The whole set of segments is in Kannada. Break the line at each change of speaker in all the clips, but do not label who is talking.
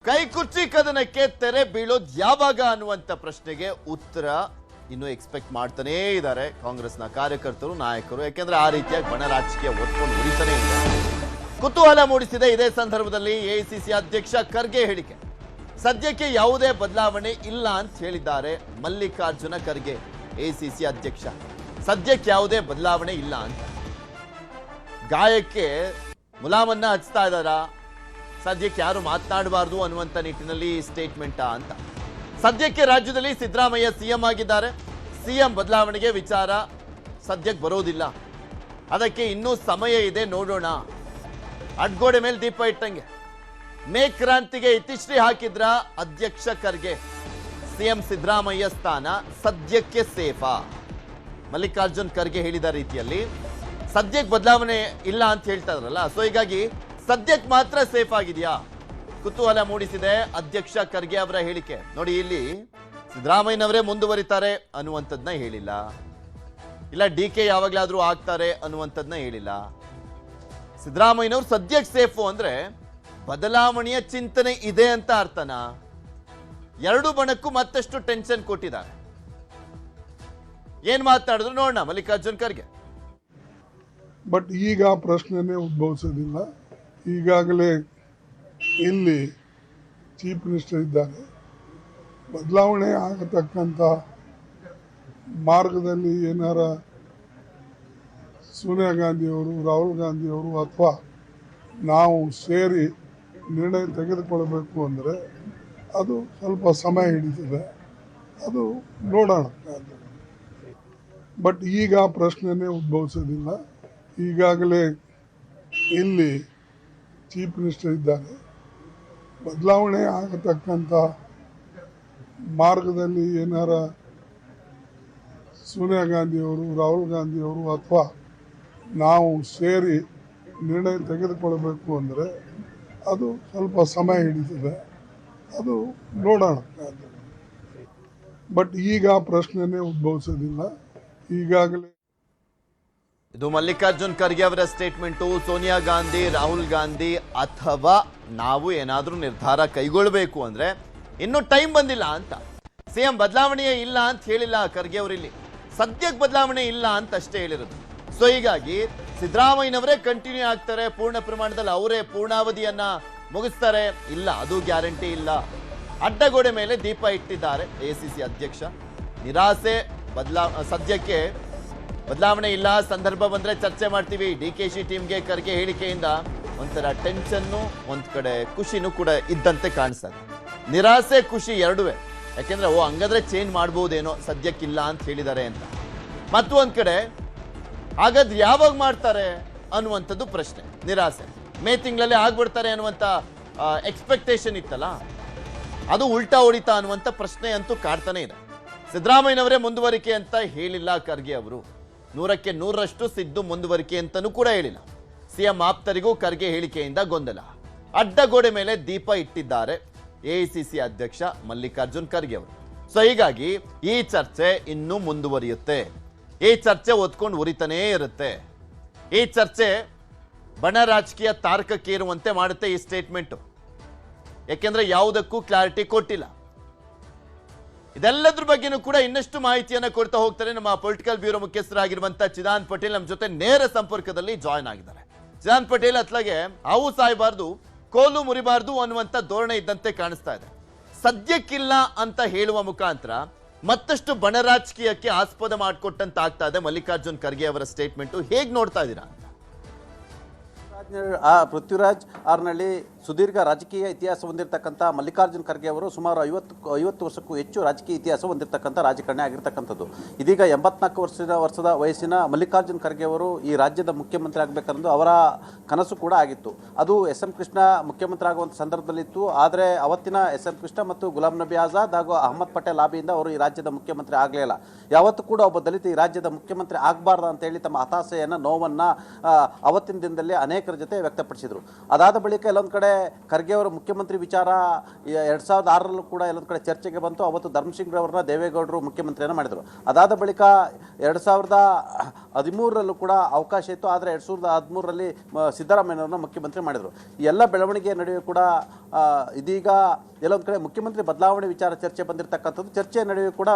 ಕೈಕುರ್ಚಿ ಕದನಕ್ಕೆ ತೆರೆ ಬೀಳೋದು ಯಾವಾಗ ಅನ್ನುವಂಥ ಪ್ರಶ್ನೆಗೆ ಉತ್ತರ ಇನ್ನು ಎಕ್ಸ್ಪೆಕ್ಟ್ ಮಾಡ್ತಾನೇ ಇದ್ದಾರೆ ಕಾಂಗ್ರೆಸ್ನ ಕಾರ್ಯಕರ್ತರು ನಾಯಕರು. ಯಾಕೆಂದ್ರೆ ಆ ರೀತಿಯಾಗಿ ಬಣ ರಾಜಕೀಯ ಒತ್ಕೊಂಡು ಉರಿತಾನೇ ಇದೆ. ಕುತೂಹಲ ಮೂಡಿಸಿದೆ ಇದೇ ಸಂದರ್ಭದಲ್ಲಿ ಎಐಸಿಸಿ ಅಧ್ಯಕ್ಷ ಖರ್ಗೆ ಹೇಳಿಕೆ. ಸದ್ಯಕ್ಕೆ ಯಾವುದೇ ಬದಲಾವಣೆ ಇಲ್ಲ ಅಂತ ಹೇಳಿದ್ದಾರೆ ಮಲ್ಲಿಕಾರ್ಜುನ ಖರ್ಗೆ, ಎಐಸಿಸಿ ಅಧ್ಯಕ್ಷ. ಸದ್ಯಕ್ಕೆ ಯಾವುದೇ ಬದಲಾವಣೆ ಇಲ್ಲ ಅಂತ. ಗಾಯಕ್ಕೆ ಮುಲಾಮನ್ನ ಹಚ್ತಾ ಇದ್ದಾರಾ, ಸದ್ಯಕ್ಕೆ ಯಾರು ಮಾತನಾಡಬಾರ್ದು ಅನ್ನುವಂಥ ನಿಟ್ಟಿನಲ್ಲಿ ಸ್ಟೇಟ್ಮೆಂಟಾ ಅಂತ. ಸದ್ಯಕ್ಕೆ ರಾಜ್ಯದಲ್ಲಿ ಸಿದ್ದರಾಮಯ್ಯ ಸಿಎಂ ಆಗಿದ್ದಾರೆ. ಸಿಎಂ ಬದಲಾವಣೆಗೆ ವಿಚಾರ ಸದ್ಯಕ್ಕೆ ಬರೋದಿಲ್ಲ, ಅದಕ್ಕೆ ಇನ್ನೂ ಸಮಯ ಇದೆ, ನೋಡೋಣ. ಅಡ್ಗೋಡೆ ಮೇಲೆ ದೀಪ ಇಟ್ಟಂಗೆ ಮೇ ಕ್ರಾಂತಿಗೆ ಇತಿಶ್ರೀ ಹಾಕಿದ್ರ ಅಧ್ಯಕ್ಷ ಖರ್ಗೆ. ಸಿಎಂ ಸಿದ್ದರಾಮಯ್ಯ ಸ್ಥಾನ ಸದ್ಯಕ್ಕೆ ಸೇಫಾ? ಮಲ್ಲಿಕಾರ್ಜುನ್ ಖರ್ಗೆ ಹೇಳಿದ ರೀತಿಯಲ್ಲಿ ಸದ್ಯಕ್ಕೆ ಬದಲಾವಣೆ ಇಲ್ಲ ಅಂತ ಹೇಳ್ತಾ ಇದ್ರಲ್ಲ, ಸೊ ಹೀಗಾಗಿ ಸದ್ಯಕ್ಕೆ ಮಾತ್ರ ಸೇಫ್ ಆಗಿದೆಯಾ? ಕುತೂಹಲ ಮೂಡಿಸಿದೆ ಅಧ್ಯಕ್ಷ ಖರ್ಗೆ ಅವರ ಹೇಳಿಕೆ. ನೋಡಿ, ಇಲ್ಲಿ ಸಿದ್ದರಾಮಯ್ಯನವರೇ ಮುಂದುವರಿತಾರೆ ಅನ್ನುವಂಥದ್ದನ್ನ ಹೇಳಿಲ್ಲ, ಇಲ್ಲ DK ಯಾವಾಗಲಾದ್ರೂ ಆಗ್ತಾರೆ ಅನ್ನುವಂಥದ್ದನ್ನ ಹೇಳಿಲ್ಲ. ಸಿದ್ದರಾಮಯ್ಯನವರು ಸದ್ಯಕ್ಕೆ ಸೇಫು ಅಂದ್ರೆ ಬದಲಾವಣೆಯ ಚಿಂತನೆ ಇದೆ ಅಂತ ಅರ್ಥನ? ಎರಡು ಬಣಕ್ಕೂ ಮತ್ತಷ್ಟು ಟೆನ್ಷನ್ ಕೊಟ್ಟಿದ್ದಾರೆ. ಏನ್ ಮಾತನಾಡಿದ್ರು ನೋಡೋಣ ಮಲ್ಲಿಕಾರ್ಜುನ್ ಖರ್ಗೆ.
ಬಟ್ ಈಗ ಪ್ರಶ್ನೆನೇ ಉದ್ಭವಿಸೋದಿಲ್ಲ. ಈಗಾಗಲೇ ಇಲ್ಲಿ ಚೀಫ್ ಮಿನಿಸ್ಟರ್ ಇದ್ದಾರೆ. ಬದಲಾವಣೆ ಆಗತಕ್ಕಂಥ ಮಾರ್ಗದಲ್ಲಿ ಏನಾರ ಸೋನಿಯಾ ಗಾಂಧಿಯವರು, ರಾಹುಲ್ ಗಾಂಧಿಯವರು ಅಥವಾ ನಾವು ಸೇರಿ ನಿರ್ಣಯ ತೆಗೆದುಕೊಳ್ಬೇಕು ಅಂದರೆ ಅದು ಸ್ವಲ್ಪ ಸಮಯ ಹಿಡಿತದೆ, ಅದು ನೋಡೋಣ. ಬಟ್ ಈಗ ಪ್ರಶ್ನೆನೇ ಉದ್ಭವಿಸೋದಿಲ್ಲ. ಈಗಾಗಲೇ ಇಲ್ಲಿ ಚೀಫ್ ಮಿನಿಸ್ಟರ್ ಇದ್ದಾರೆ. ಬದಲಾವಣೆ ಆಗತಕ್ಕಂಥ ಮಾರ್ಗದಲ್ಲಿ ಏನಾರ ಸೋನಿಯಾ ಗಾಂಧಿಯವರು, ರಾಹುಲ್ ಗಾಂಧಿಯವರು ಅಥವಾ ನಾವು ಸೇರಿ ನಿರ್ಣಯ ತೆಗೆದುಕೊಳ್ಬೇಕು ಅಂದರೆ ಅದು ಸ್ವಲ್ಪ ಸಮಯ ಹಿಡಿತದೆ, ಅದು ನೋಡೋಣ. ಬಟ್ ಈಗ ಪ್ರಶ್ನೆನೇ ಉದ್ಭವಿಸೋದಿಲ್ಲ. ಈಗಾಗಲೇ
ಇದು ಮಲ್ಲಿಕಾರ್ಜುನ್ ಖರ್ಗೆ ಅವರ ಸ್ಟೇಟ್ಮೆಂಟು. ಸೋನಿಯಾ ಗಾಂಧಿ, ರಾಹುಲ್ ಗಾಂಧಿ ಅಥವಾ ನಾವು ಏನಾದರೂ ನಿರ್ಧಾರ ಕೈಗೊಳ್ಳಬೇಕು ಅಂದ್ರೆ ಇನ್ನೂ ಟೈಮ್ ಬಂದಿಲ್ಲ ಅಂತ. ಸಿಎಂ ಬದಲಾವಣೆ ಇಲ್ಲ ಅಂತ ಹೇಳಿಲ್ಲ ಖರ್ಗೆ ಅವರಿಲ್ಲಿ, ಸದ್ಯಕ್ಕೆ ಬದಲಾವಣೆ ಇಲ್ಲ ಅಂತ ಅಷ್ಟೇ ಹೇಳಿರೋದು. ಸೊ ಹೀಗಾಗಿ ಸಿದ್ದರಾಮಯ್ಯನವರೇ ಕಂಟಿನ್ಯೂ ಆಗ್ತಾರೆ, ಪೂರ್ಣ ಪ್ರಮಾಣದಲ್ಲಿ ಅವರೇ ಪೂರ್ಣಾವಧಿಯನ್ನ ಮುಗಿಸ್ತಾರೆ, ಇಲ್ಲ ಅದು ಗ್ಯಾರಂಟಿ ಇಲ್ಲ. ಅಡ್ಡಗೋಡೆ ಮೇಲೆ ದೀಪ ಇಟ್ಟಿದ್ದಾರೆ ಎಐಸಿಸಿ ಅಧ್ಯಕ್ಷ. ನಿರಾಸೆ, ಸದ್ಯಕ್ಕೆ ಬದಲಾವಣೆ ಇಲ್ಲ, ಸಂದರ್ಭ ಬಂದ್ರೆ ಚರ್ಚೆ ಮಾಡ್ತೀವಿ. DKC ಟೀಮ್ಗೆ ಖರ್ಗೆ ಹೇಳಿಕೆಯಿಂದ ಒಂಥರ ಟೆನ್ಷನ್ನು, ಒಂದ್ ಕಡೆ ಖುಷಿನೂ ಕೂಡ ಇದ್ದಂತೆ ಕಾಣಿಸ್ತದೆ. ನಿರಾಸೆ ಖುಷಿ ಎರಡುವೆ. ಯಾಕೆಂದ್ರೆ ಹಂಗಾದ್ರೆ ಚೇಂಜ್ ಮಾಡ್ಬೋದೇನೋ, ಸದ್ಯಕ್ಕಿಲ್ಲ ಅಂತ ಹೇಳಿದ್ದಾರೆ ಅಂತ. ಮತ್ತು ಒಂದ್ ಕಡೆ ಹಾಗಾದ್ರೆ ಯಾವಾಗ ಮಾಡ್ತಾರೆ ಅನ್ನುವಂಥದ್ದು ಪ್ರಶ್ನೆ. ನಿರಾಸೆ, ಮೇ ತಿಂಗಳಲ್ಲಿ ಆಗ್ಬಿಡ್ತಾರೆ ಅನ್ನುವಂಥ ಎಕ್ಸ್ಪೆಕ್ಟೇಷನ್ ಇತ್ತಲ್ಲ, ಅದು ಉಲ್ಟಾ ಹೊಡಿತಾ ಅನ್ನುವಂಥ ಪ್ರಶ್ನೆ ಅಂತೂ ಕಾಡ್ತಾನೆ ಇದೆ. ಸಿದ್ದರಾಮಯ್ಯನವರೇ ಮುಂದುವರಿಕೆ ಅಂತ ಹೇಳಿಲ್ಲ ಖರ್ಗೆ ಅವರು, 100ಕ್ಕೆ 100ರಷ್ಟು ಸಿದ್ದು ಮುಂದುವರಿಕೆ ಅಂತಲೂ ಕೂಡ ಹೇಳಿಲ್ಲ. ಸಿಎಂ ಆಪ್ತರಿಗೂ ಖರ್ಗೆ ಹೇಳಿಕೆಯಿಂದ ಗೊಂದಲ. ಅಡ್ಡಗೋಡೆ ಮೇಲೆ ದೀಪ ಇಟ್ಟಿದ್ದಾರೆ ಎಐಸಿಸಿ ಅಧ್ಯಕ್ಷ ಮಲ್ಲಿಕಾರ್ಜುನ್ ಖರ್ಗೆ ಅವರು. ಸೊ ಹೀಗಾಗಿ ಈ ಚರ್ಚೆ ಇನ್ನೂ ಮುಂದುವರಿಯುತ್ತೆ, ಈ ಚರ್ಚೆ ಒತ್ಕೊಂಡು ಉರಿತಾನೇ ಇರುತ್ತೆ. ಈ ಚರ್ಚೆ ಬಣ ರಾಜಕೀಯ ತಾರಕಕ್ಕೇರುವಂತೆ ಮಾಡುತ್ತೆ ಈ ಸ್ಟೇಟ್ಮೆಂಟು. ಯಾಕೆಂದ್ರೆ ಯಾವುದಕ್ಕೂ ಕ್ಲಾರಿಟಿ ಕೊಟ್ಟಿಲ್ಲ. ಇದೆಲ್ಲದ್ರ ಬಗ್ಗೆನೂ ಕೂಡ ಇನ್ನಷ್ಟು ಮಾಹಿತಿಯನ್ನು ಕೊಡ್ತಾ ಹೋಗ್ತಾರೆ ನಮ್ಮ ಪೊಲಿಟಿಕಲ್ ಬ್ಯೂರೋ ಮುಖ್ಯಸ್ಥರಾಗಿರುವಂತಹ ಚಿದಾನ್ ಪಟೇಲ್ ನಮ್ಮ ಜೊತೆ ನೇರ ಸಂಪರ್ಕದಲ್ಲಿ ಜಾಯ್ನ್ ಆಗಿದ್ದಾರೆ. ಚಿದಾನ್ ಪಟೇಲ್ ಅತ್ಲಾಗೆ ಹಾವು ಸಾಯಬಾರ್ದು, ಕೋಲು ಮುರಿಬಾರ್ದು ಅನ್ನುವಂಥ ಧೋರಣೆ ಇದ್ದಂತೆ ಕಾಣಿಸ್ತಾ ಇದೆ. ಸದ್ಯಕ್ಕಿಲ್ಲ ಅಂತ ಹೇಳುವ ಮುಖಾಂತರ ಮತ್ತಷ್ಟು ಬಣ ರಾಜಕೀಯಕ್ಕೆ ಆಸ್ಪದ ಮಾಡಿಕೊಟ್ಟಂತ ಆಗ್ತಾ ಇದೆ ಮಲ್ಲಿಕಾರ್ಜುನ್ ಖರ್ಗೆ ಅವರ ಸ್ಟೇಟ್ಮೆಂಟು. ಹೇಗೆ ನೋಡ್ತಾ ಇದ್ದೀರಾ?
ಪೃಥ್ವಿರಾಜ್ ಆರ್ನಳ್ಳಿ ಸುದೀರ್ಘ ರಾಜಕೀಯ ಇತಿಹಾಸ ಹೊಂದಿರತಕ್ಕಂಥ ಮಲ್ಲಿಕಾರ್ಜುನ್ ಖರ್ಗೆ ಅವರು ಸುಮಾರು 50 ವರ್ಷಕ್ಕೂ ಹೆಚ್ಚು ರಾಜಕೀಯ ಇತಿಹಾಸ ಹೊಂದಿರತಕ್ಕಂಥ ರಾಜಕಾರಣಿ ಆಗಿರ್ತಕ್ಕಂಥದ್ದು. ಇದೀಗ 84 ವರ್ಷದ ವಯಸ್ಸಿನ ಮಲ್ಲಿಕಾರ್ಜುನ್ ಖರ್ಗೆ ಅವರು ಈ ರಾಜ್ಯದ ಮುಖ್ಯಮಂತ್ರಿ ಆಗಬೇಕನ್ನೋದು ಅವರ ಕನಸು ಕೂಡ ಆಗಿತ್ತು. ಅದು SM ಕೃಷ್ಣ ಮುಖ್ಯಮಂತ್ರಿ ಆಗುವಂಥ ಸಂದರ್ಭದಲ್ಲಿತ್ತು. ಆದರೆ ಅವತ್ತಿನ SM ಕೃಷ್ಣ ಮತ್ತು ಗುಲಾಂ ನಬಿ ಆಜಾದ್ ಹಾಗೂ ಅಹಮದ್ ಪಟೇಲ್ ಲಾಬಿಯಿಂದ ಅವರು ಈ ರಾಜ್ಯದ ಮುಖ್ಯಮಂತ್ರಿ ಆಗಲಿಲ್ಲ. ಯಾವತ್ತೂ ಕೂಡ ಒಬ್ಬ ದಲಿತ ಈ ರಾಜ್ಯದ ಮುಖ್ಯಮಂತ್ರಿ ಆಗಬಾರ್ದು ಅಂತೇಳಿ ತಮ್ಮ ಹತಾಶೆಯನ್ನು, ನೋವನ್ನು ಅವತ್ತಿನ ದಿನದಲ್ಲಿ ಅನೇಕರ ಜೊತೆ ವ್ಯಕ್ತಪಡಿಸಿದರು. ಅದಾದ ಬಳಿಕ ಎಲ್ಲೊಂದು ಕಡೆ ಖರ್ಗೆ ಅವರ ಮುಖ್ಯಮಂತ್ರಿ ವಿಚಾರ 2006ರಲ್ಲೂ ಕೂಡ ಎಲ್ಲೊಂದು ಕಡೆ ಚರ್ಚೆಗೆ ಬಂತು. ಅವತ್ತು ಧರ್ಮಸಿಂಗ್ರವ್ರನ್ನ ದೇವೇಗೌಡರು ಮುಖ್ಯಮಂತ್ರಿಯನ್ನು ಮಾಡಿದರು. ಅದಾದ ಬಳಿಕ 2013ರಲ್ಲೂ ಕೂಡ ಅವಕಾಶ ಇತ್ತು. ಆದರೆ 2013ರಲ್ಲಿ ಸಿದ್ದರಾಮಯ್ಯವ್ರನ್ನ ಮುಖ್ಯಮಂತ್ರಿ ಮಾಡಿದರು. ಈ ಎಲ್ಲ ಬೆಳವಣಿಗೆ ನಡುವೆ ಕೂಡ ಇದೀಗ ಎಲ್ಲೊಂದು ಕಡೆ ಮುಖ್ಯಮಂತ್ರಿ ಬದಲಾವಣೆ ವಿಚಾರ ಚರ್ಚೆ ಬಂದಿರತಕ್ಕಂಥದ್ದು. ಚರ್ಚೆ ನಡುವೆ ಕೂಡ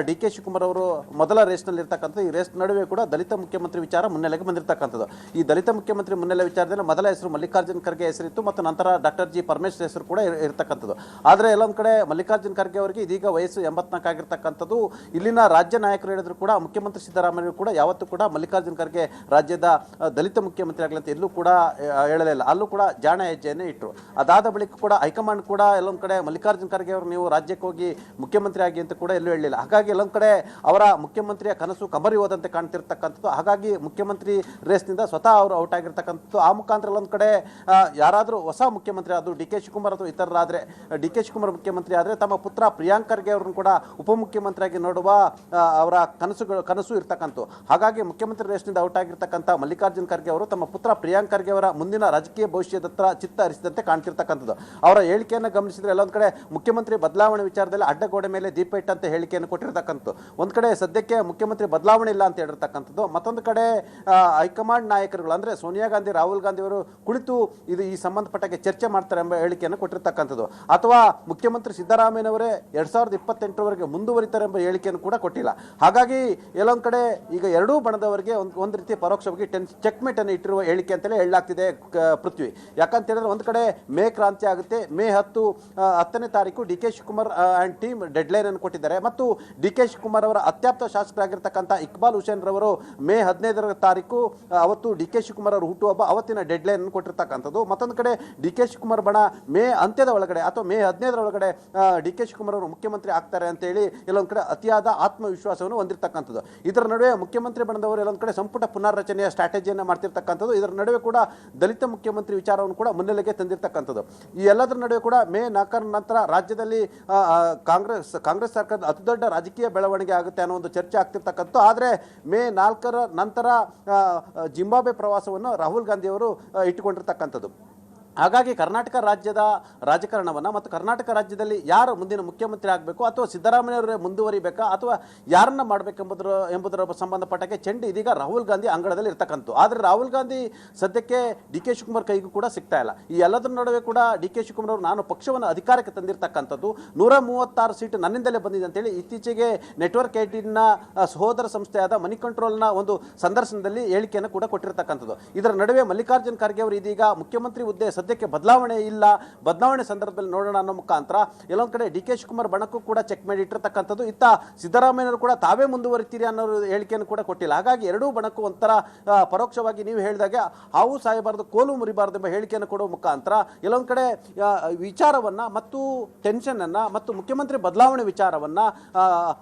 ಡಿ ಕೆ ಶಿವಕುಮಾರ್ ಅವರು ಮೊದಲ ರೇಸ್ನಲ್ಲಿ ಇರ್ತಕ್ಕಂಥದ್ದು. ಈ ರೇಸ್ ನಡುವೆ ಕೂಡ ದಲಿತ ಮುಖ್ಯಮಂತ್ರಿ ವಿಚಾರ ಮುನ್ನೆಲೆಗೆ ಬಂದಿರತಕ್ಕಂಥದ್ದು. ಈ ದಲಿತ ಮುಖ್ಯಮಂತ್ರಿ ಮುನ್ನೆಲೆ ವಿಚಾರದಲ್ಲಿ ಮೊದಲ ಹೆಸರು ಮಲ್ಲಿಕಾರ್ಜುನ್ ಖರ್ಗೆ ಹೆಸರಿತ್ತು ಮತ್ತು ನಂತರ ಡಾಕ್ಟರ್ ಜಿ ಪರಮೇಶ್ವರ್ ಹೆಸರು ಕೂಡ ಇರ್ತಕ್ಕಂಥದ್ದು. ಆದರೆ ಎಲ್ಲೊಂದು ಕಡೆ ಮಲ್ಲಿಕಾರ್ಜುನ್ ಖರ್ಗೆ ಅವರಿಗೆ ಇದೀಗ ವಯಸ್ಸು 84 ಆಗಿರ್ತಕ್ಕಂಥದ್ದು. ಇಲ್ಲಿನ ರಾಜ್ಯ ನಾಯಕರು ಹೇಳಿದ್ರು ಕೂಡ ಮುಖ್ಯಮಂತ್ರಿ ಸಿದ್ದರಾಮಯ್ಯ ಕೂಡ ಯಾವತ್ತೂ ಕೂಡ ಮಲ್ಲಿಕಾರ್ಜುನ್ ಖರ್ಗೆ ರಾಜ್ಯದ ದಲಿತ ಮುಖ್ಯಮಂತ್ರಿ ಆಗಲಿ ಅಂತ ಎಲ್ಲೂ ಕೂಡ ಹೇಳಲಿಲ್ಲ. ಅಲ್ಲೂ ಕೂಡ ಜಾಣ ಹೆಜ್ಜೆಯನ್ನೇ ಇಟ್ಟರು. ಅದಾದ ಬಳಿಕ ಕೂಡ ಹೈಕಮಾಂಡ್ ಕೂಡ ಎಲ್ಲೊಂದು ಕಡೆ ಮಲ್ಲಿಕಾರ್ಜುನ್ ಖರ್ಗೆ ಅವರು ನೀವು ರಾಜ್ಯಕ್ಕೆ ಹೋಗಿ ಮುಖ್ಯಮಂತ್ರಿ ಆಗಿ ಅಂತ ಕೂಡ ಎಲ್ಲೂ ಹೇಳಲಿಲ್ಲ. ಹಾಗಾಗಿ ಎಲ್ಲೊಂದು ಕಡೆ ಅವರ ಮುಖ್ಯಮಂತ್ರಿಯ ಕನಸು ಕಮರಿ ಹೋದಂತೆ ಕಾಣ್ತಿರ್ತಕ್ಕಂಥದ್ದು. ಹಾಗಾಗಿ ಮುಖ್ಯಮಂತ್ರಿ ರೇಸ್ನಿಂದ ಸ್ವತಃ ಅವರು ಔಟ್ ಆಗಿರ್ತಕ್ಕಂಥದ್ದು. ಆ ಮುಖಾಂತರ ಎಲ್ಲೊಂದು ಕಡೆ ಯಾರಾದರೂ ಹೊಸ ಮುಖ್ಯಮಂತ್ರಿ ಅದು ಡಿ ಕೆ ಶಿವಕುಮಾರ್ ಅಥವಾ ಇತರರಾದರೆ, ಡಿ ಕೆ ಶಿವಕುಮಾರ್ ಮುಖ್ಯಮಂತ್ರಿ ಆದರೆ ತಮ್ಮ ಪುತ್ರ ಪ್ರಿಯಾಂಕ್ ಖರ್ಗೆ ಅವರನ್ನು ಕೂಡ ಉಪಮುಖ್ಯಮಂತ್ರಿಯಾಗಿ ನೋಡುವ ಅವರ ಕನಸು ಇರ್ತಕ್ಕಂಥದ್ದು. ಹಾಗಾಗಿ ಮುಖ್ಯಮಂತ್ರಿ ರೇಸ್ನಿಂದ ಔಟ್ ಆಗಿರ್ತಕ್ಕಂಥ ಮಲ್ಲಿಕಾರ್ಜುನ್ ಖರ್ಗೆ ಅವರು ತಮ್ಮ ಪುತ್ರ ಪ್ರಿಯಾಂಕ್ ಖರ್ಗೆ ಅವರ ಮುಂದಿನ ರಾಜಕೀಯ ಭವಿಷ್ಯದತ್ತ ಚಿತ್ತ ಹರಿಸಿದಂತೆ ಕಾಣ್ತಿರ್ತಕ್ಕಂಥದ್ದು. ಅವರ ಹೇಳಿಕೆಯನ್ನು ಗಮನಿಸಿದರೆ ಎಲ್ಲೊಂದು ಕಡೆ ಮುಖ್ಯಮಂತ್ರಿ ಬದಲಾವಣೆ ವಿಚಾರದಲ್ಲಿ ಅಡ್ಡಗೋಡೆ ಮೇಲೆ ದೀಪ ಇಟ್ಟಂತ ಹೇಳಿಕೆಯನ್ನು ಕೊಟ್ಟಿರ್ತಕ್ಕಂಥದ್ದು. ಒಂದು ಕಡೆ ಸದ್ಯಕ್ಕೆ ಮುಖ್ಯಮಂತ್ರಿ ಬದಲಾವಣೆ ಇಲ್ಲ ಅಂತ ಹೇಳಿರ್ತಕ್ಕಂಥದ್ದು. ಮತ್ತೊಂದು ಕಡೆ ಹೈಕಮಾಂಡ್ ನಾಯಕರುಗಳು ಅಂದರೆ ಸೋನಿಯಾ ಗಾಂಧಿ, ರಾಹುಲ್ ಗಾಂಧಿ ಅವರು ಕುಳಿತು ಈ ಸಂಬಂಧಪಟ್ಟಾಗೆ ಚರ್ಚೆ ಮಾಡ್ತಾರೆ ಎಂಬ ಹೇಳಿಕೆಯನ್ನು ಕೊಟ್ಟಿರ್ತಕ್ಕಂಥದ್ದು. ಅಥವಾ ಮುಖ್ಯಮಂತ್ರಿ ಸಿದ್ದರಾಮಯ್ಯನವರೇ 2028ರವರೆಗೆ ಮುಂದುವರಿತಾರೆ ಎಂಬ ಹೇಳಿಕೆಯನ್ನು ಕೂಡ ಕೊಟ್ಟಿಲ್ಲ. ಹಾಗಾಗಿ ಎಲ್ಲೊಂದು ಕಡೆ ಈಗ ಎರಡೂ ಬಣದವರಿಗೆ ಒಂದು ರೀತಿ ಪರೋಕ್ಷವಾಗಿ ಚೆಕ್ಮೇಟ್ ಅನ್ನು ಇಟ್ಟಿರುವ ಹೇಳಿಕೆ ಅಂತಲೇ ಹೇಳಲಾಗ್ತಿದೆ ಪೃಥ್ವಿ. ಯಾಕಂತ ಹೇಳಿದ್ರೆ ಒಂದು ಕಡೆ ಮೇ ಕ್ರಾಂತಿ ಆಗುತ್ತೆ. ಮೇ 10ನೇ ತಾರೀಕು D K Shivakumar and team deadline ಅನ್ನು ಕೊಟ್ಟಿದ್ದಾರೆ. ಮತ್ತು ಡಿ ಕೆ ಶಿವಕುಮಾರ್ ಅವರ ಅತ್ಯಾಪ್ತ ಶಾಸಕರಾಗಿರ್ತಕ್ಕಂಥ ಇಕ್ಬಾಲ್ ಹುಸೇನ್ ರವರು ಮೇ 15ರ ತಾರೀಕು ಅವತ್ತು ಡಿ ಕೆ ಶಿವಕುಮಾರ್ ಅವರು ಹುಟ್ಟುಹಬ್ಬ, ಅವತ್ತಿನ ಡೆಡ್ಲೈನ್ ಅನ್ನು ಕೊಟ್ಟಿರ್ತಕ್ಕಂಥದ್ದು. ಮತ್ತೊಂದು ಕಡೆ ಡಿ ಕೆ ಶಿವಕುಮಾರ್ ಬಣ ಮೇ ಅಂತ್ಯದ ಒಳಗಡೆ ಅಥವಾ ಮೇ 15ರ ಒಳಗಡೆ ಡಿ ಕೆ ಶಿವಕುಮಾರ್ ಅವರು ಮುಖ್ಯಮಂತ್ರಿ ಆಗ್ತಾರೆ ಅಂತೇಳಿ ಎಲ್ಲೊಂದು ಕಡೆ ಅತಿಯಾದ ಆತ್ಮವಿಶ್ವಾಸವನ್ನು ಹೊಂದಿರತಕ್ಕಂಥದ್ದು. ಇದರ ನಡುವೆ ಮುಖ್ಯಮಂತ್ರಿ ಬಣದವರು ಎಲ್ಲೊಂದು ಕಡೆ ಸಂಪುಟ ಪುನರ್ರಚನೆಯ ಸ್ಟ್ರಾಟಜಿಯನ್ನು ಮಾಡ್ತಿರ್ತಕ್ಕಂಥದ್ದು. ಇದರ ನಡುವೆ ಕೂಡ ದಲಿತ ಮುಖ್ಯಮಂತ್ರಿ ವಿಚಾರವನ್ನು ಕೂಡ ಮುನ್ನೆಲೆಗೆ ತಂದಿರತಕ್ಕಂಥದ್ದು. ಈ ಎಲ್ಲದರ ನಡುವೆ ಕೂಡ ಮೇ 4ರ ನಂತರ ರಾಜ್ಯದಲ್ಲಿ ಕಾಂಗ್ರೆಸ್ ಸರ್ಕಾರದ ಅತಿದೊಡ್ಡ ರಾಜಕೀಯ ಬೆಳವಣಿಗೆ ಆಗುತ್ತೆ ಅನ್ನೋ ಒಂದು ಚರ್ಚೆ ಆಗ್ತಿರ್ತಕ್ಕಂಥದ್ದು. ಆದರೆ ಮೇ 4ರ ನಂತರ ಜಿಂಬಾಬ್ವೆ ಪ್ರವಾಸವನ್ನು ರಾಹುಲ್ ಗಾಂಧಿ ಅವರು ಇಟ್ಟುಕೊಂಡಿರ್ತಕ್ಕಂಥದ್ದು. ಹಾಗಾಗಿ ಕರ್ನಾಟಕ ರಾಜ್ಯದ ರಾಜಕಾರಣವನ್ನು ಮತ್ತು ಕರ್ನಾಟಕ ರಾಜ್ಯದಲ್ಲಿ ಯಾರು ಮುಂದಿನ ಮುಖ್ಯಮಂತ್ರಿ ಆಗಬೇಕು ಅಥವಾ ಸಿದ್ದರಾಮಯ್ಯವರೇ ಮುಂದುವರಿಬೇಕಾ ಅಥವಾ ಯಾರನ್ನ ಮಾಡಬೇಕೆಂಬುದರ ಸಂಬಂಧಪಟ್ಟಕ್ಕೆ ಚೆಂಡು ಇದೀಗ ರಾಹುಲ್ ಗಾಂಧಿ ಅಂಗಳದಲ್ಲಿ ಇರ್ತಕ್ಕಂಥ. ಆದರೆ ರಾಹುಲ್ ಗಾಂಧಿ ಸದ್ಯಕ್ಕೆ ಡಿ ಕೆ ಶಿವಕುಮಾರ್ ಕೈಗೂ ಕೂಡ ಸಿಗ್ತಾ ಇಲ್ಲ. ಈ ಎಲ್ಲದರ ನಡುವೆ ಕೂಡ ಡಿ ಕೆ ಶಿವಕುಮಾರ್ ಅವರು ನಾನು ಪಕ್ಷವನ್ನು ಅಧಿಕಾರಕ್ಕೆ ತಂದಿರತಕ್ಕಂಥದ್ದು 136 ಸೀಟು ನನ್ನಿಂದಲೇ ಬಂದಿದೆ ಅಂತೇಳಿ ಇತ್ತೀಚೆಗೆ ನೆಟ್ವರ್ಕ್ 18ನ ಸಹೋದರ ಸಂಸ್ಥೆಯಾದ ಮನಿ ಕಂಟ್ರೋಲ್ನ ಒಂದು ಸಂದರ್ಶನದಲ್ಲಿ ಹೇಳಿಕೆಯನ್ನು ಕೂಡ ಕೊಟ್ಟಿರ್ತಕ್ಕಂಥದ್ದು. ಇದರ ನಡುವೆ ಮಲ್ಲಿಕಾರ್ಜುನ್ ಖರ್ಗೆ ಅವರು ಇದೀಗ ಮುಖ್ಯಮಂತ್ರಿ ಹುದ್ದೆ ಸದ್ಯಕ್ಕೆ ಬದಲಾವಣೆ ಇಲ್ಲ, ಬದಲಾವಣೆ ಸಂದರ್ಭದಲ್ಲಿ ನೋಡೋಣ ಅನ್ನೋ ಮುಖಾಂತರ ಎಲ್ಲೊಂದು ಕಡೆ ಡಿ ಕೆ ಶಿವಕುಮಾರ್ ಬಣಕ್ಕೂ ಕೂಡ ಚೆಕ್ ಮಾಡಿ ಇಟ್ಟಿರ್ತಕ್ಕಂಥದ್ದು. ಇತ್ತ ಸಿದ್ದರಾಮಯ್ಯನವರು ಕೂಡ ತಾವೇ ಮುಂದುವರಿತೀರಿ ಅನ್ನೋ ಹೇಳಿಕೆಯನ್ನು ಕೂಡ ಕೊಟ್ಟಿಲ್ಲ. ಹಾಗಾಗಿ ಎರಡೂ ಬಣಕ್ಕೂ ಒಂಥರ ಪರೋಕ್ಷವಾಗಿ ನೀವು ಹೇಳಿದಾಗೆ ಹಾವು ಸಾಯಬಾರದು ಕೋಲು ಮುರಿಬಾರದು ಎಂಬ ಹೇಳಿಕೆಯನ್ನು ಕೊಡುವ ಮುಖಾಂತರ ಎಲ್ಲೊಂದು ಕಡೆ ವಿಚಾರವನ್ನು ಮತ್ತು ಟೆನ್ಷನನ್ನು ಮತ್ತು ಮುಖ್ಯಮಂತ್ರಿ ಬದಲಾವಣೆ ವಿಚಾರವನ್ನು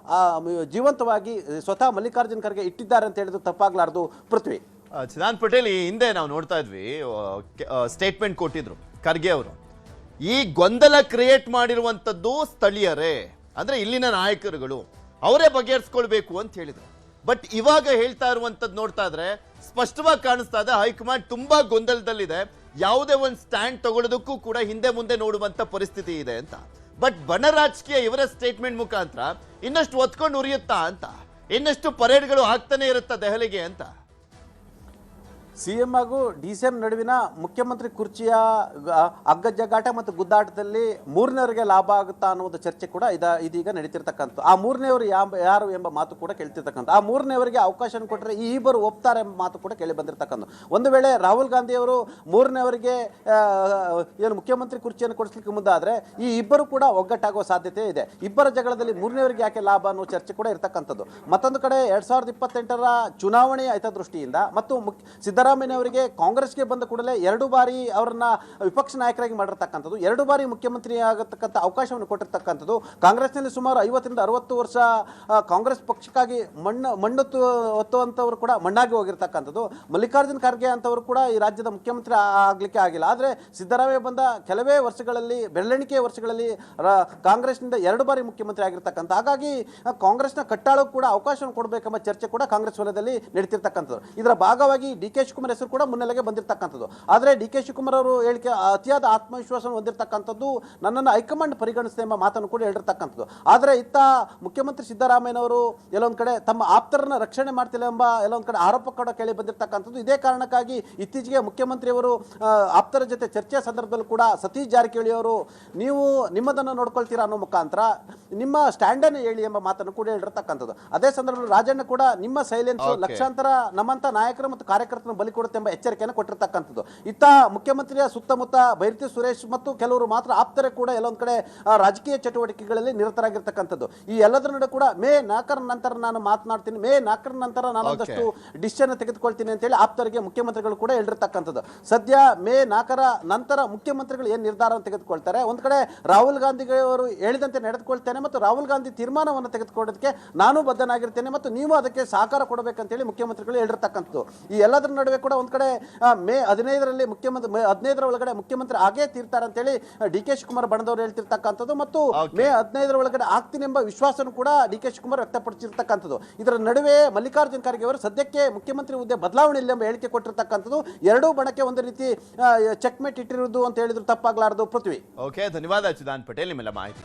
ಜೀವಂತವಾಗಿ ಸ್ವತಃ ಮಲ್ಲಿಕಾರ್ಜುನ್ ಖರ್ಗೆ ಇಟ್ಟಿದ್ದಾರೆ ಅಂತ ಹೇಳಿದ್ರು ತಪ್ಪಾಗಲಾರದು ಪೃಥ್ವಿ.
ಚಿದಾನ್ ಪಟೇಲ್, ಈ ಹಿಂದೆ ನಾವು ನೋಡ್ತಾ ಇದ್ವಿ ಸ್ಟೇಟ್ಮೆಂಟ್ ಕೊಟ್ಟಿದ್ರು ಖರ್ಗೆ ಅವರು. ಈ ಗೊಂದಲ ಕ್ರಿಯೇಟ್ ಮಾಡಿರುವಂಥದ್ದು ಸ್ಥಳೀಯರೇ, ಅಂದ್ರೆ ಇಲ್ಲಿನ ನಾಯಕರುಗಳು, ಅವರೇ ಬಗೆಹರಿಸ್ಕೊಳ್ಬೇಕು ಅಂತ ಹೇಳಿದ್ರು. ಬಟ್ ಇವಾಗ ಹೇಳ್ತಾ ಇರುವಂಥದ್ದು ನೋಡ್ತಾ ಇದ್ರೆ ಸ್ಪಷ್ಟವಾಗಿ ಕಾಣಿಸ್ತಾ ಇದೆ ಹೈಕಮಾಂಡ್ ತುಂಬಾ ಗೊಂದಲದಲ್ಲಿದೆ. ಯಾವುದೇ ಒಂದು ಸ್ಟ್ಯಾಂಡ್ ತಗೊಳ್ಳೋದಕ್ಕೂ ಕೂಡ ಹಿಂದೆ ಮುಂದೆ ನೋಡುವಂತ ಪರಿಸ್ಥಿತಿ ಇದೆ ಅಂತ. ಬಟ್ ಬಣ ರಾಜಕೀಯ ಇವರ ಸ್ಟೇಟ್ಮೆಂಟ್ ಮುಖಾಂತರ ಇನ್ನಷ್ಟು ಒತ್ಕೊಂಡು ಉರಿಯುತ್ತಾ ಅಂತ, ಇನ್ನಷ್ಟು ಪರೇಡ್ಗಳು ಆಗ್ತಾನೆ ಇರುತ್ತಾ ದೆಹಲಿಗೆ ಅಂತ.
ಸಿಎಂ ಹಾಗೂ ಡಿಸಿಎಂ ನಡುವಿನ ಮುಖ್ಯಮಂತ್ರಿ ಕುರ್ಚಿಯ ಅಗ್ಗಜಗ್ಗಾಟ ಮತ್ತು ಗುದ್ದಾಟದಲ್ಲಿ ಮೂರನೇವರಿಗೆ ಲಾಭ ಆಗುತ್ತಾ ಅನ್ನೋದು ಚರ್ಚೆ ಕೂಡ ಇದೀಗ ನಡೀತಿರ್ತಕ್ಕಂಥ. ಆ ಮೂರನೇವರು ಯಾರು ಎಂಬ ಮಾತು ಕೂಡ ಕೇಳ್ತಿರ್ತಕ್ಕಂಥ. ಆ ಮೂರನೇವರಿಗೆ ಅವಕಾಶ ಕೊಟ್ಟರೆ ಈ ಇಬ್ಬರು ಒಪ್ತಾರೆ ಎಂಬ ಮಾತು ಕೂಡ ಕೇಳಿ ಬಂದಿರತಕ್ಕಂಥ. ಒಂದು ವೇಳೆ ರಾಹುಲ್ ಗಾಂಧಿ ಅವರು ಮೂರನೇವರಿಗೆ ಏನು ಮುಖ್ಯಮಂತ್ರಿ ಕುರ್ಚಿಯನ್ನು ಕೊಡಿಸ್ಲಿಕ್ಕೆ ಮುಂದಾದರೆ ಈ ಇಬ್ಬರು ಕೂಡ ಒಗ್ಗಟ್ಟಾಗುವ ಸಾಧ್ಯತೆ ಇದೆ. ಇಬ್ಬರ ಜಗಳದಲ್ಲಿ ಮೂರನೇವರಿಗೆ ಯಾಕೆ ಲಾಭ ಅನ್ನೋ ಚರ್ಚೆ ಕೂಡ ಇರ್ತಕ್ಕಂಥದ್ದು. ಮತ್ತೊಂದು ಕಡೆ 2028ರ ಚುನಾವಣೆಯ ಹಿತದೃಷ್ಟಿಯಿಂದ ಮತ್ತು ಸಿದ್ದರಾಮಯ್ಯವರಿಗೆ ಕಾಂಗ್ರೆಸ್ಗೆ ಬಂದ ಕೂಡಲೇ 2 ಬಾರಿ ಅವರನ್ನ ವಿಪಕ್ಷ ನಾಯಕರಾಗಿ ಮಾಡಿರ್ತಕ್ಕಂಥದ್ದು, 2 ಬಾರಿ ಮುಖ್ಯಮಂತ್ರಿ ಆಗತಕ್ಕಂಥ ಅವಕಾಶವನ್ನು ಕೊಟ್ಟಿರ್ತಕ್ಕಂಥದ್ದು. ಕಾಂಗ್ರೆಸ್ನಲ್ಲಿ ಸುಮಾರು 50ರಿಂದ 60 ವರ್ಷ ಕಾಂಗ್ರೆಸ್ ಪಕ್ಷಕ್ಕಾಗಿ ಮಣ್ಣು ಹೊತ್ತುವಂಥವ್ರು ಕೂಡ ಮಣ್ಣಾಗಿ ಹೋಗಿರ್ತಕ್ಕಂಥದ್ದು. ಮಲ್ಲಿಕಾರ್ಜುನ್ ಖರ್ಗೆ ಅಂತವರು ಕೂಡ ಈ ರಾಜ್ಯದ ಮುಖ್ಯಮಂತ್ರಿ ಆಗಲಿಕ್ಕೆ ಆಗಿಲ್ಲ. ಆದರೆ ಸಿದ್ದರಾಮಯ್ಯ ಬಂದ ಕೆಲವೇ ವರ್ಷಗಳಲ್ಲಿ, ಬೆರಳೆಣಿಕೆಯ ವರ್ಷಗಳಲ್ಲಿ ಕಾಂಗ್ರೆಸ್ನಿಂದ 2 ಬಾರಿ ಮುಖ್ಯಮಂತ್ರಿ ಆಗಿರ್ತಕ್ಕಂಥ. ಹಾಗಾಗಿ ಕಾಂಗ್ರೆಸ್ನ ಕಟ್ಟಾಳಕ್ಕೂ ಕೂಡ ಅವಕಾಶವನ್ನು ಕೊಡಬೇಕೆಂಬ ಚರ್ಚೆ ಕೂಡ ಕಾಂಗ್ರೆಸ್ ವಲಯದಲ್ಲಿ ನಡೀತಿರ್ತಕ್ಕಂಥದ್ದು. ಇದರ ಭಾಗವಾಗಿ ಡಿ ಕೆ ಶಿವಕುಮಾರ್ ಹೆಸರು ಕೂಡ ಮುನ್ನೆಲೆಗೆ ಬಂದಿರತಕ್ಕಂಥದ್ದು. ಆದರೆ ಡಿ ಕೆ ಶಿವಕುಮಾರ್ ಅವರು ಹೇಳಿಕೆ ಅತಿಯಾದ ಆತ್ಮವಿಶ್ವಾಸವನ್ನು ಹೊಂದಿರತಕ್ಕಂಥದ್ದು, ನನ್ನನ್ನು ಹೈಕಮಾಂಡ್ ಪರಿಗಣಿಸಿದೆ ಎಂಬ ಮಾತನ್ನು ಕೂಡ ಹೇಳಿರ್ತಕ್ಕಂಥದ್ದು. ಆದರೆ ಇತ್ತ ಮುಖ್ಯಮಂತ್ರಿ ಸಿದ್ದರಾಮಯ್ಯನವರು ಎಲ್ಲೊಂದು ಕಡೆ ತಮ್ಮ ಆಪ್ತರನ್ನ ರಕ್ಷಣೆ ಮಾಡ್ತಿಲ್ಲ ಎಂಬ ಎಲ್ಲೊಂದು ಕಡೆ ಆರೋಪ ಕೂಡ ಕೇಳಿ ಬಂದಿರತಕ್ಕಂಥದ್ದು. ಇದೇ ಕಾರಣಕ್ಕಾಗಿ ಇತ್ತೀಚೆಗೆ ಮುಖ್ಯಮಂತ್ರಿಯವರು ಆಪ್ತರ ಜೊತೆ ಚರ್ಚೆಯ ಸಂದರ್ಭದಲ್ಲೂ ಕೂಡ ಸತೀಶ್ ಜಾರಕಿಹೊಳಿ ಅವರು ನೀವು ನಿಮ್ಮದನ್ನು ನೋಡ್ಕೊಳ್ತೀರಾ ಅನ್ನೋ ಮುಖಾಂತರ ನಿಮ್ಮ ಸ್ಟ್ಯಾಂಡನ್ನು ಹೇಳಿ ಎಂಬ ಮಾತನ್ನು ಕೂಡ ಹೇಳಿರ್ತಕ್ಕಂಥದ್ದು. ಅದೇ ಸಂದರ್ಭದಲ್ಲಿ ರಾಜಣ್ಣ ಕೂಡ ನಿಮ್ಮ ಸೈಲೆನ್ಸ್ ಲಕ್ಷಾಂತರ ನಮ್ಮಂತ ನಾಯಕರು ಮತ್ತು ಕಾರ್ಯಕರ್ತರನ್ನು ಬಲಿ ಕೊಡುತ್ತೆ ಎಂಬ ಎಚ್ಚರಿಕೆಯನ್ನು ಕೊಟ್ಟಿರ್ತಕ್ಕಂಥದ್ದು. ಇತ್ತ ಮುಖ್ಯಮಂತ್ರಿಯ ಸುತ್ತಮುತ್ತ ಬೈರತಿ ಸುರೇಶ್ ಮತ್ತು ಕೆಲವರು ಮಾತ್ರ ಆಪ್ತರೇ ಕೂಡ ಎಲ್ಲೊಂದು ಕಡೆ ರಾಜಕೀಯ ಚಟುವಟಿಕೆಗಳಲ್ಲಿ ನಿರತರಾಗಿರ್ತಕ್ಕಂಥದ್ದು. ಈ ಎಲ್ಲದರ ನಡುವೆ ಕೂಡ ಮೇ 4ರ ನಂತರ ನಾನು ಮಾತನಾಡ್ತೀನಿ, ಮೇ 4ರ ನಂತರ ನಾನು ಒಂದಷ್ಟು ಡಿಸಿಷನ್ ತೆಗೆದುಕೊಳ್ತೀನಿ ಅಂತ ಹೇಳಿ ಆಪ್ತರಿಗೆ ಮುಖ್ಯಮಂತ್ರಿಗಳು ಕೂಡ ಹೇಳಿರ್ತಕ್ಕಂಥದ್ದು. ಸದ್ಯ ಮೇ 4ರ ನಂತರ ಮುಖ್ಯಮಂತ್ರಿಗಳು ಏನು ನಿರ್ಧಾರವನ್ನು ತೆಗೆದುಕೊಳ್ತಾರೆ, ಒಂದ್ ಕಡೆ ರಾಹುಲ್ ಗಾಂಧಿ ಅವರು ಹೇಳಿದಂತೆ ನಡೆದುಕೊಳ್ತೇನೆ ಮತ್ತು ರಾಹುಲ್ ಗಾಂಧಿ ತೀರ್ಮಾನವನ್ನು ತೆಗೆದುಕೊಳ್ಳೋದಕ್ಕೆ ನಾನು ಬದ್ಧನಾಗಿರ್ತೇನೆ ಮತ್ತು ನೀವು ಅದಕ್ಕೆ ಸಹಕಾರ ಕೊಡಬೇಕಂತ ಹೇಳಿ ಮುಖ್ಯಮಂತ್ರಿಗಳು ಹೇಳಿರ್ತಕ್ಕಂಥದ್ದು. ಈ ಎಲ್ಲದರ ನಡುವೆ ಕೂಡ ಒಂದ್ ಕಡೆ ಮೇ 15ರಲ್ಲಿ ಮುಖ್ಯಮಂತ್ರಿ ಮೇ 15ರ ಒಳಗಡೆ ಮುಖ್ಯಮಂತ್ರಿ ಆಗೇ ತೀರ್ತಾರೆ ಅಂತ ಹೇಳಿ ಡಿ ಕೆ ಶಿವಕುಮಾರ್ ಬಣದವರು ಹೇಳ್ತಿರ್ತಕ್ಕಂಥದ್ದು ಮತ್ತು ಮೇ 15ರ ಒಳಗಡೆ ಆಗ್ತೀನಿ ಎಂಬ ವಿಶ್ವಾಸನೂ ಕೂಡ ಡಿ ಕೆ ಶಿವಕುಮಾರ್ ವ್ಯಕ್ತಪಡಿಸಿರ್ತಕ್ಕಂಥದ್ದು. ಇದರ ನಡುವೆ ಮಲ್ಲಿಕಾರ್ಜುನ್ ಖರ್ಗೆ ಅವರು ಸದ್ಯಕ್ಕೆ ಮುಖ್ಯಮಂತ್ರಿ ಹುದ್ದೆ ಬದಲಾವಣೆ ಇಲ್ಲ ಎಂಬ ಹೇಳಿಕೆ ಕೊಟ್ಟಿರ್ತಕ್ಕಂಥದ್ದು. ಎರಡೂ ಬಣಕ್ಕೆ ಒಂದು ರೀತಿ ಚೆಕ್ಮೇಟ್ ಇಟ್ಟಿರುವುದು ಅಂತ ಹೇಳಿದ್ರು ತಪ್ಪಾಗಲಾರದು. ಪೃಥ್ವಿ.
ಓಕೆ, ಧನ್ಯವಾದ ಅಚ್ಯುತಾನಂದ್ ಪಟೇಲ್ ನಿಮ್ಮೆಲ್ಲ ಮಾಹಿತಿ.